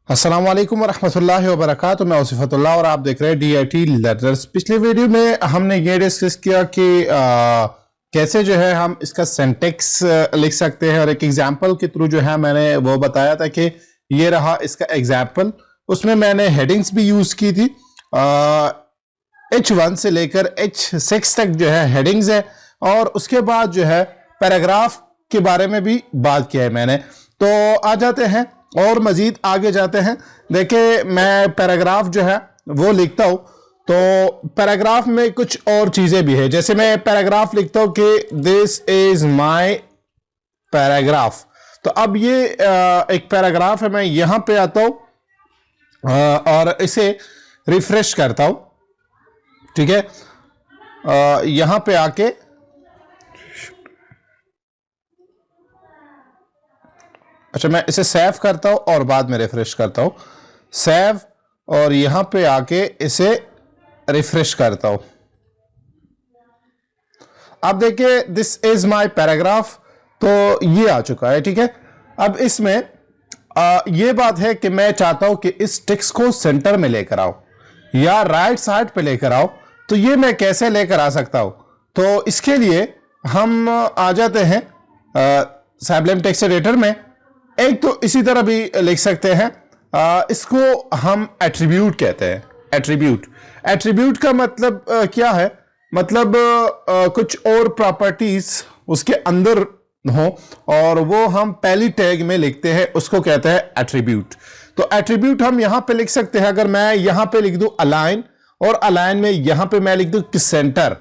अस्सलाम वालेकुम वरहमतुल्लाहि वबरकातुहू। मैं सिफतुल्लाह और आप देख रहे हैं DIT लर्नर्स। पिछले वीडियो में हमने ये डिस्कस किया कि कैसे जो है हम इसका सिंटेक्स लिख सकते हैं और एक एग्जांपल के थ्रू जो है मैंने वो बताया था कि ये रहा इसका एग्जांपल। उसमें मैंने हेडिंग्स भी यूज की थी। H1 से लेकर H6 तक जो है हेडिंग्स है और उसके बाद जो है पैराग्राफ के बारे में भी बात किया है मैंने। तो आ जाते हैं और मजीद आगे जाते हैं। देखिए मैं पैराग्राफ जो है वो लिखता हूं तो पैराग्राफ में कुछ और चीजें भी है। जैसे मैं पैराग्राफ लिखता हूं कि दिस इज माय पैराग्राफ, तो अब ये एक पैराग्राफ है। मैं यहां पे आता हूं और इसे रिफ्रेश करता हूं, ठीक है। यहां पे आके अच्छा मैं इसे सेव करता हूं और बाद में रिफ्रेश करता हूं। सेव और यहां पे आके इसे रिफ्रेश करता हूं। अब देखिए दिस इज माय पैराग्राफ, तो ये आ चुका है, ठीक है। अब इसमें ये बात है कि मैं चाहता हूं कि इस टेक्स्ट को सेंटर में लेकर आओ या राइट साइड पे लेकर आओ। तो ये मैं कैसे लेकर आ सकता हूं? तो इसके लिए हम आ जाते हैं सब्लिम टेक्स्ट एडिटर में। एक तो इसी तरह भी लिख सकते हैं, इसको हम एट्रीब्यूट कहते हैं। एट्रीब्यूट का मतलब क्या है? मतलब कुछ और प्रॉपर्टीज उसके अंदर हो और वो हम पहली टैग में लिखते हैं, उसको कहते हैं एट्रीब्यूट। तो एट्रीब्यूट हम यहां पे लिख सकते हैं। अगर मैं यहां पे लिख दूं अलाइन और अलाइन में यहां पे मैं लिख दूं कि सेंटर,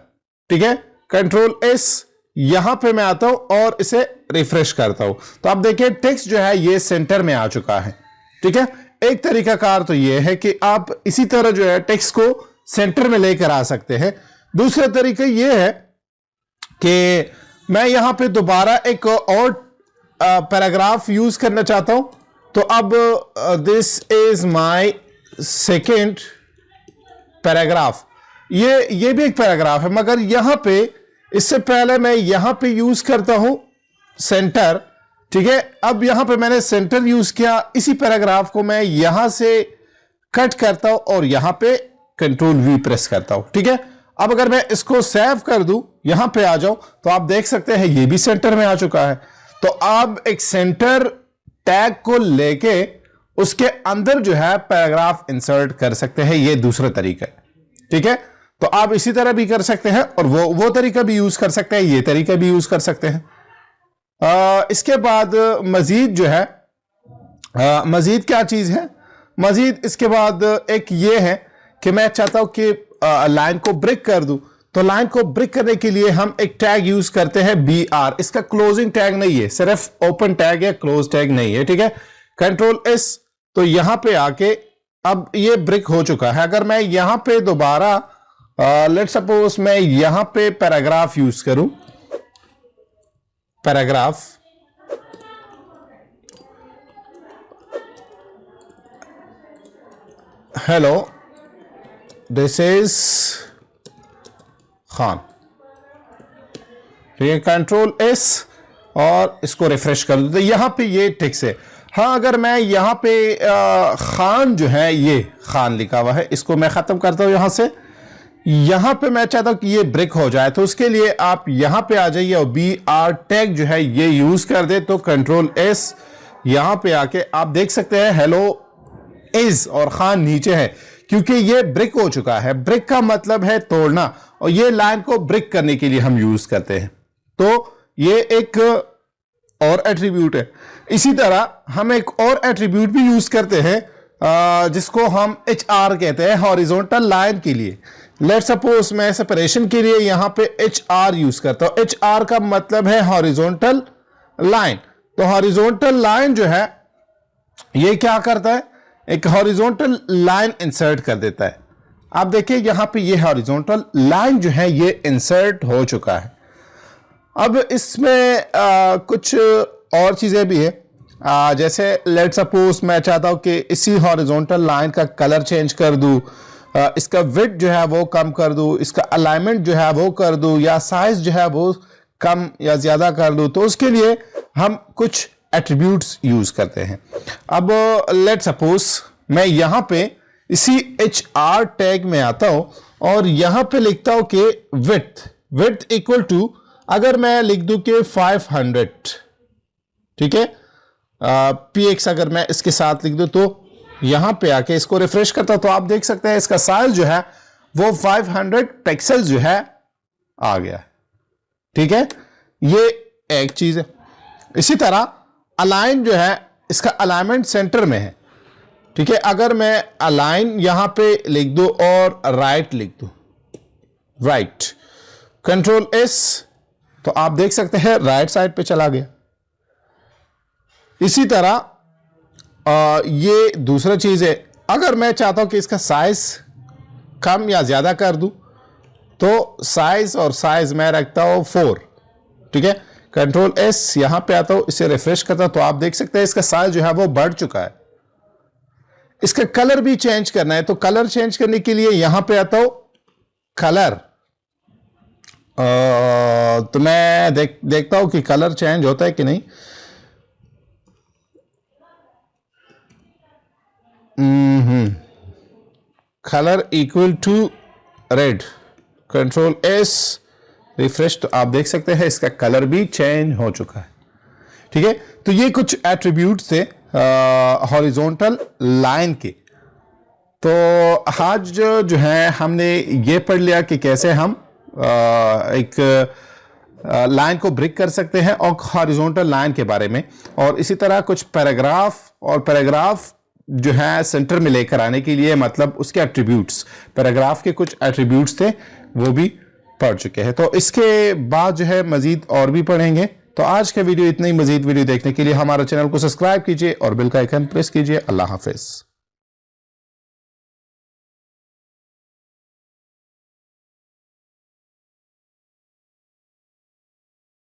ठीक है। कंट्रोल एस, यहां पे मैं आता हूं और इसे रिफ्रेश करता हूं तो आप देखिए टेक्स्ट जो है ये सेंटर में आ चुका है, ठीक है। एक तरीका कार तो ये है कि आप इसी तरह जो है टेक्स्ट को सेंटर में लेकर आ सकते हैं। दूसरा तरीका ये है कि मैं यहां पे दोबारा एक और पैराग्राफ यूज करना चाहता हूं। तो अब this is my second paragraph, ये भी एक पैराग्राफ है, मगर यहां पे इससे पहले मैं यहां पे यूज करता हूं सेंटर, ठीक है। अब यहां पे मैंने सेंटर यूज किया, इसी पैराग्राफ को मैं यहां से कट करता हूं और यहां पे कंट्रोल वी प्रेस करता हूं, ठीक है। अब अगर मैं इसको सेव कर दूं, यहां पे आ जाऊं, तो आप देख सकते हैं ये भी सेंटर में आ चुका है। तो आप एक सेंटर टैग को लेके उसके अंदर जो है पैराग्राफ इंसर्ट कर सकते हैं। ये दूसरा तरीका है, ठीक है। तो आप इसी तरह भी कर सकते हैं और वो तरीका भी यूज कर सकते हैं, ये तरीका भी यूज कर सकते हैं। इसके बाद मजीद जो है मजीद क्या चीज है? मजीद इसके बाद एक ये है कि मैं चाहता हूं कि लाइन को ब्रेक कर दूं। तो लाइन को ब्रेक करने के लिए हम एक टैग यूज करते हैं BR। इसका क्लोजिंग टैग नहीं है, सिर्फ ओपन टैग है, क्लोज टैग नहीं है, ठीक है। कंट्रोल S, तो यहां पे आके अब ये ब्रेक हो चुका है। अगर मैं यहां पे दोबारा लेट्स सपोज मैं यहां पे पैराग्राफ यूज करूं, paragraph, hello this is Khan, ठीक है। कंट्रोल S और इसको रिफ्रेश कर दो तो यहां पे ये टेक्स्ट है। हाँ, अगर मैं यहां पे खान जो है, ये खान लिखा हुआ है, इसको मैं खत्म करता हूं यहां से। यहां पे मैं चाहता हूं कि ये ब्रेक हो जाए, तो उसके लिए आप यहां पे आ जाइए और BR टैग जो है ये यूज कर दे। तो कंट्रोल S, यहां पे आके आप देख सकते हैं हेलो इज और खान नीचे है, क्योंकि ये ब्रेक हो चुका है। ब्रेक का मतलब है तोड़ना, और ये लाइन को ब्रेक करने के लिए हम यूज करते हैं। तो ये एक और एट्रीब्यूट है। इसी तरह हम एक और एट्रीब्यूट भी यूज करते हैं जिसको हम HR कहते हैं, हॉरिजॉन्टल लाइन के लिए। लेट सपोज मैं सेपरेशन के लिए यहां पे HR यूज करता हूं। HR का मतलब है हॉरिजॉन्टल लाइन। तो हॉरिजॉन्टल लाइन जो है ये क्या करता है? एक हॉरिजॉन्टल लाइन इंसर्ट कर देता है। आप देखिए यहां पे ये हॉरिजॉन्टल लाइन जो है ये इंसर्ट हो चुका है। अब इसमें कुछ और चीजें भी है। जैसे लेट सपोज मैं चाहता हूं कि इसी हॉरिजॉन्टल लाइन का कलर चेंज कर दूं, इसका विड्थ जो है वो कम कर दूं, इसका अलाइनमेंट जो है वो कर दूं, या साइज जो है वो कम या ज्यादा कर दूं। तो उसके लिए हम कुछ एट्रीब्यूट्स यूज करते हैं। अब लेट सपोज मैं यहां पे इसी HR टैग में आता हूं और यहां पे लिखता हूं कि विड्थ इक्वल टू, अगर मैं लिख दूं कि 500, ठीक है, px अगर मैं इसके साथ लिख दूं तो यहां पे आके इसको रिफ्रेश करता हूं तो आप देख सकते हैं इसका साइज जो है वो 500 पिक्सल जो है आ गया, ठीक है। ये एक चीज है। इसी तरह अलाइन जो है, इसका अलाइनमेंट सेंटर में है, ठीक है। अगर मैं अलाइन यहां पे लिख दूं और राइट लिख दूं, राइट, कंट्रोल S, तो आप देख सकते हैं राइट साइड पे चला गया। इसी तरह ये दूसरा चीज है, अगर मैं चाहता हूं कि इसका साइज कम या ज्यादा कर दूं तो साइज और साइज मैं रखता हूं 4, ठीक है। कंट्रोल S, यहां पे आता हूं, इसे रिफ्रेश करता हूं तो आप देख सकते हैं इसका साइज जो है वो बढ़ चुका है। इसका कलर भी चेंज करना है तो कलर चेंज करने के लिए यहां पे आता हूं कलर, तो मैं देखता हूं कि कलर चेंज होता है कि नहीं। Colour equal to red, control S, refresh, तो आप देख सकते हैं इसका कलर भी चेंज हो चुका है, ठीक है। तो ये कुछ एट्रीब्यूट्स थे हॉरिजॉन्टल लाइन के। तो आज जो है हमने ये पढ़ लिया कि कैसे हम एक लाइन को ब्रेक कर सकते हैं और हॉरिजॉन्टल लाइन के बारे में, और इसी तरह कुछ पैराग्राफ जो है सेंटर में लेकर आने के लिए, मतलब उसके एट्रीब्यूट्स, पैराग्राफ के कुछ एट्रीब्यूट्स थे वो भी पढ़ चुके हैं। तो इसके बाद जो है मजीद और भी पढ़ेंगे। तो आज का वीडियो इतना ही। मजीद वीडियो देखने के लिए हमारे चैनल को सब्सक्राइब कीजिए और बेल का आइकन प्रेस कीजिए। अल्लाह हाफिज।